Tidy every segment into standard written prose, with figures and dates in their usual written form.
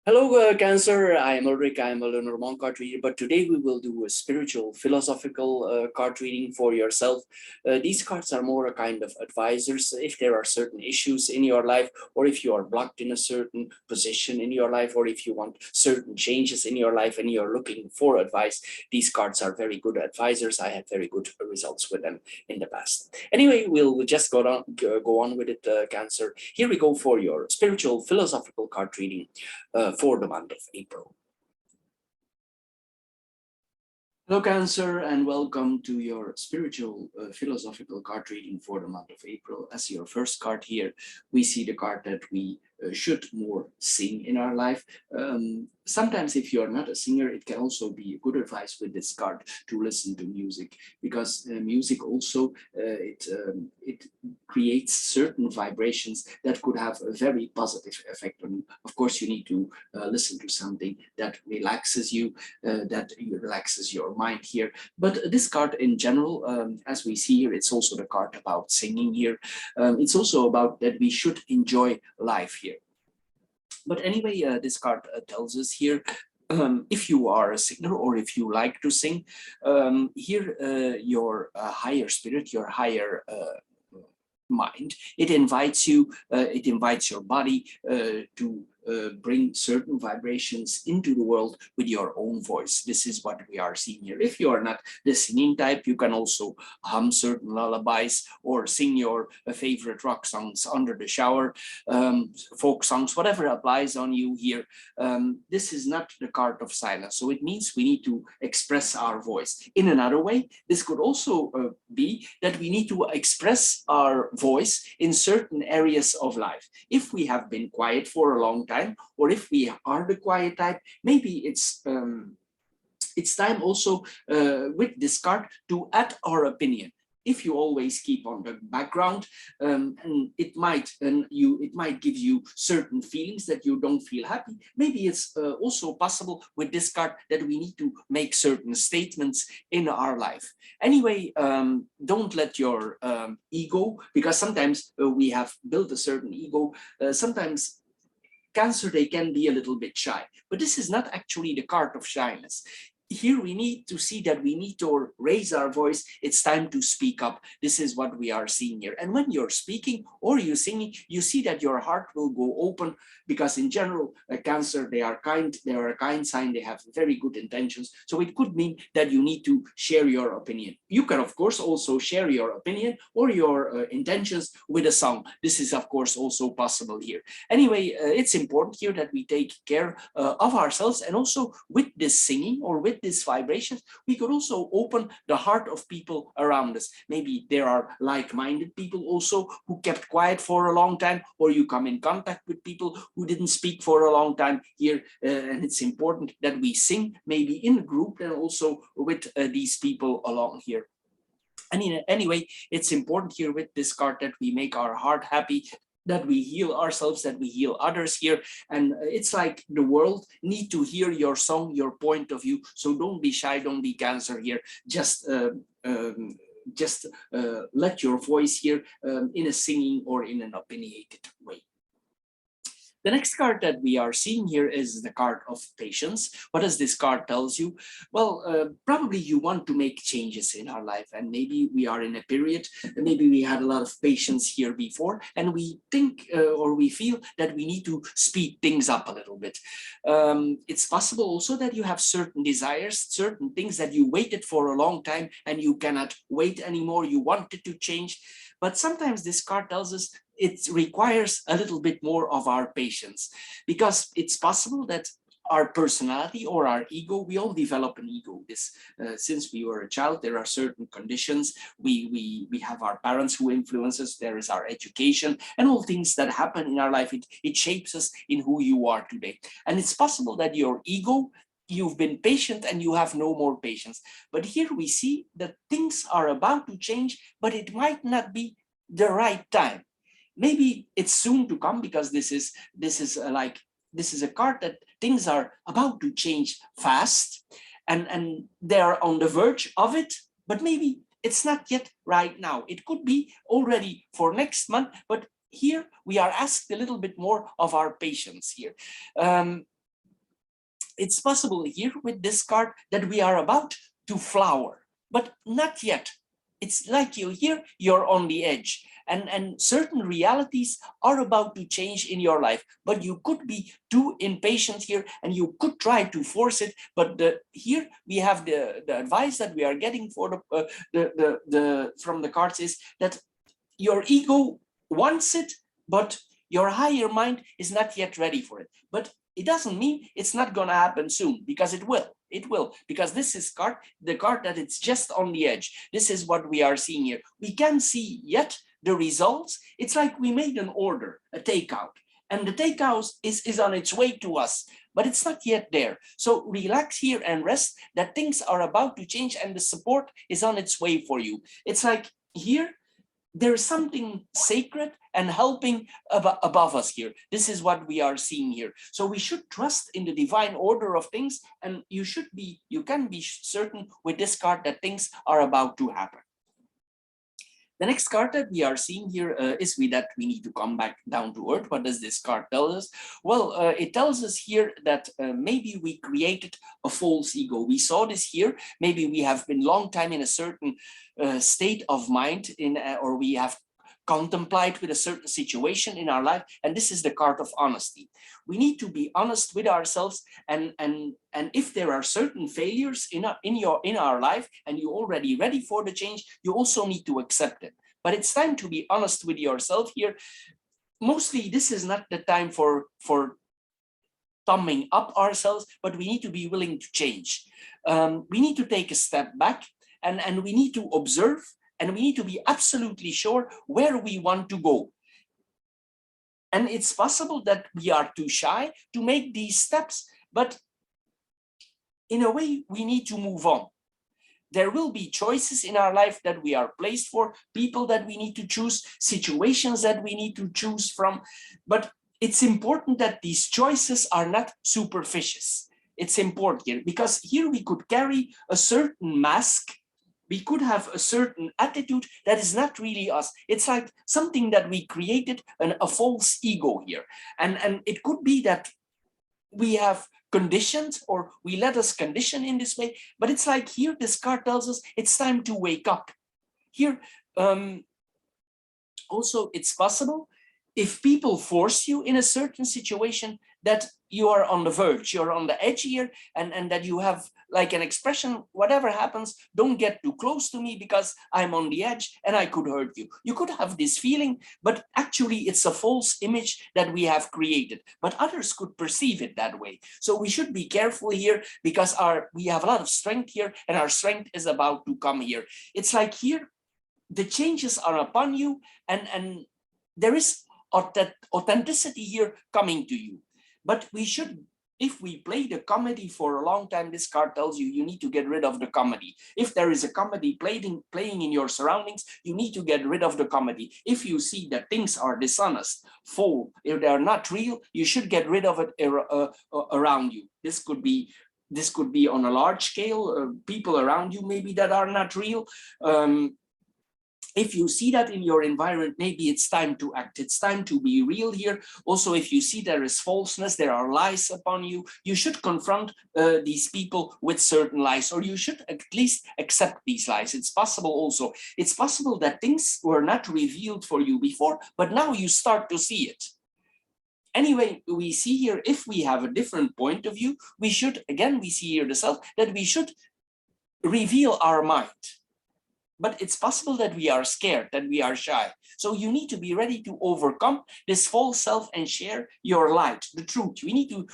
Hello, Cancer. I am Ulrich. I am a Lenormand card reader, but today we will do a spiritual, philosophical card reading for yourself. These cards are more a kind of advisors if there are certain issues in your life, or if you are blocked in a certain position in your life, or if you want certain changes in your life and you're looking for advice. These cards are very good advisors. I had very good results with them in the past. Anyway, we'll just go on with it, Cancer. Here we go for your spiritual, philosophical card reading for the month of April. Hello, Cancer, and welcome to your spiritual philosophical card reading for the month of April. As your first card here, we see the card that we should more sing in our life. Sometimes if you're not a singer, it can also be a good advice with this card to listen to music, because music also, it creates certain vibrations that could have a very positive effect on you. Of course, you need to listen to something that relaxes you, that relaxes your mind here. But this card in general, as we see here, it's also the card about singing here. It's also about that we should enjoy life here. But anyway, this card tells us here, if you are a singer or if you like to sing, here your higher spirit, your higher mind, it invites you, it invites your body to bring certain vibrations into the world with your own voice. This is what we are seeing here. If you are not the singing type, you can also hum certain lullabies or sing your favorite rock songs under the shower, folk songs, whatever applies on you here. This is not the card of silence. So it means we need to express our voice. In another way, this could also be that we need to express our voice in certain areas of life. If we have been quiet for a long time, or if we are the quiet type, maybe it's time also with this card to add our opinion. If you always keep on the background, and it might give you certain feelings that you don't feel happy. Maybe it's also possible with this card that we need to make certain statements in our life. Anyway, don't let your ego, because sometimes we have built a certain ego. Sometimes Cancer, they can be a little bit shy, but this is not actually the card of shyness. Here we need to see that we need to raise our voice. It's time to speak up. This is what we are seeing here. And when you're speaking or you're singing, you see that your heart will go open, because in general, Cancer, they are kind, they are a kind sign, they have very good intentions. So it could mean that you need to share your opinion. You can, of course, also share your opinion or your intentions with a song. This is, of course, also possible here. Anyway, it's important here that we take care of ourselves, and also with this singing or with this vibration, we could also open the heart of people around us. Maybe there are like-minded people also who kept quiet for a long time, or you come in contact with people who didn't speak for a long time here, and it's important that we sing maybe in a group and also with these people along here. And anyway, it's important here with this card that we make our heart happy, that we heal ourselves, that we heal others here. And it's like the world need to hear your song, your point of view. So don't be shy, don't be Cancer here. Just let your voice here in a singing or in an opinionated way. The next card that we are seeing here is the card of patience. What does this card tells you? Well, probably you want to make changes in our life, and maybe we are in a period, maybe we had a lot of patience here before, and we think or we feel that we need to speed things up a little bit. It's possible also that you have certain desires, certain things that you waited for a long time and you cannot wait anymore. You wanted to change, but sometimes this card tells us it requires a little bit more of our patience, because it's possible that our personality or our ego, we all develop an ego. This since we were a child, there are certain conditions. We have our parents who influence us. There is our education and all things that happen in our life. It shapes us in who you are today. And it's possible that your ego, you've been patient and you have no more patience. But here we see that things are about to change, but it might not be the right time. Maybe it's soon to come, because this is a card that things are about to change fast, and they're on the verge of it, but maybe it's not yet right now. It could be already for next month, but here we are asked a little bit more of our patience here. it's possible here with this card that we are about to flower, but not yet. It's like you're on the edge, and certain realities are about to change in your life, but you could be too impatient here and you could try to force it. But here we have the advice that we are getting for from the cards is that your ego wants it, but your higher mind is not yet ready for it. But it doesn't mean it's not going to happen soon, because it will. It will, because this is the card that it's just on the edge. This is what we are seeing here. We can't see yet the results. It's like we made an order, a takeout, and the takeout is on its way to us, but it's not yet there. So relax here and rest that things are about to change and the support is on its way for you. It's like here, there is something sacred and helping above us here. This is what we are seeing here. So we should trust in the divine order of things, and you can be certain with this card that things are about to happen. The next card that we are seeing here is that we need to come back down to earth. What does this card tell us? Well, it tells us here that maybe we created a false ego. We saw this here. Maybe we have been long time in a certain state of mind, or we have contemplate with a certain situation in our life, and this is the card of honesty. We need to be honest with ourselves, and if there are certain failures in our life and you're already ready for the change, you also need to accept it. But it's time to be honest with yourself here. Mostly this is not the time for thumbing up ourselves, but we need to be willing to change. We need to take a step back, and we need to observe, and we need to be absolutely sure where we want to go. And it's possible that we are too shy to make these steps, but in a way, we need to move on. There will be choices in our life that we are placed for, people that we need to choose, situations that we need to choose from. But it's important that these choices are not superficial. It's important here, because here we could carry a certain mask. We could have a certain attitude that is not really us. It's like something that we created, a false ego here. And it could be that we have conditioned, or we let us condition in this way. But it's like here, this card tells us it's time to wake up. Here, also, it's possible if people force you in a certain situation that you are on the verge, you're on the edge here, and that you have like an expression, whatever happens, don't get too close to me because I'm on the edge and I could hurt you. You could have this feeling, but actually it's a false image that we have created, but others could perceive it that way. So we should be careful here, because we have a lot of strength here, and our strength is about to come here. It's like here, the changes are upon you, and there is authenticity here coming to you. But we should, if we play the comedy for a long time, this card tells you need to get rid of the comedy. If there is a comedy playing in your surroundings, you need to get rid of the comedy. If you see that things are dishonest, false, if they are not real, you should get rid of it around you. This could be on a large scale, people around you maybe that are not real. If you see that in your environment, maybe it's time to act. It's time to be real here. Also, if you see there is falseness, there are lies upon you, you should confront these people with certain lies, or you should at least accept these lies. It's possible also. It's possible that things were not revealed for you before, but now you start to see it. Anyway, we see here, if we have a different point of view, we should, again, we see here the self, that we should reveal our mind. But it's possible that we are scared, that we are shy. So you need to be ready to overcome this false self and share your light, the truth.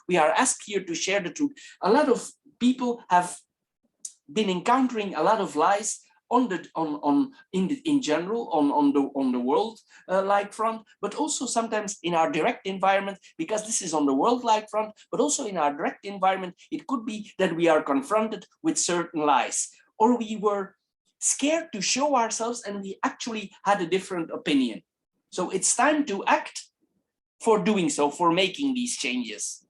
We are asked here to share the truth. A lot of people have been encountering a lot of lies in general on the world like front, but also sometimes in our direct environment, because this is on the world like front, but also in our direct environment, it could be that we are confronted with certain lies, or we were scared to show ourselves and we actually had a different opinion. So it's time to act for doing so, for making these changes.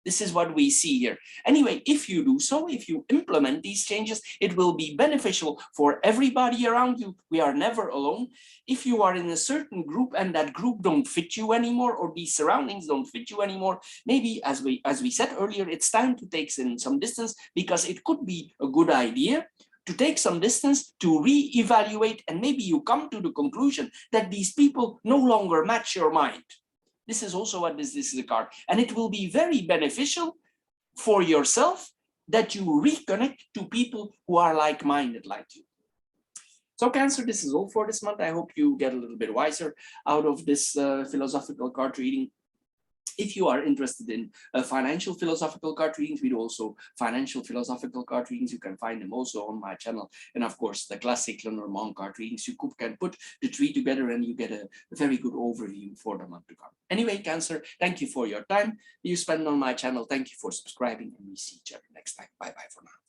This is what we see here. Anyway, if you do so, if you implement these changes, it will be beneficial for everybody around you. We are never alone. If you are in a certain group and that group don't fit you anymore, or these surroundings don't fit you anymore, maybe as we said earlier, it's time to take some distance, because it could be a good idea to take some distance, to re-evaluate, and maybe you come to the conclusion that these people no longer match your mind. This is also what this is a card. And it will be very beneficial for yourself that you reconnect to people who are like-minded like you. So Cancer, this is all for this month. I hope you get a little bit wiser out of this philosophical card reading. If you are interested in financial philosophical card readings, we do also financial philosophical card readings. You can find them also on my channel. And of course, the classic Lenormand card readings. You can put the three together and you get a very good overview for the month to come. Anyway, Cancer, thank you for your time you spend on my channel. Thank you for subscribing, and we see each other next time. Bye-bye for now.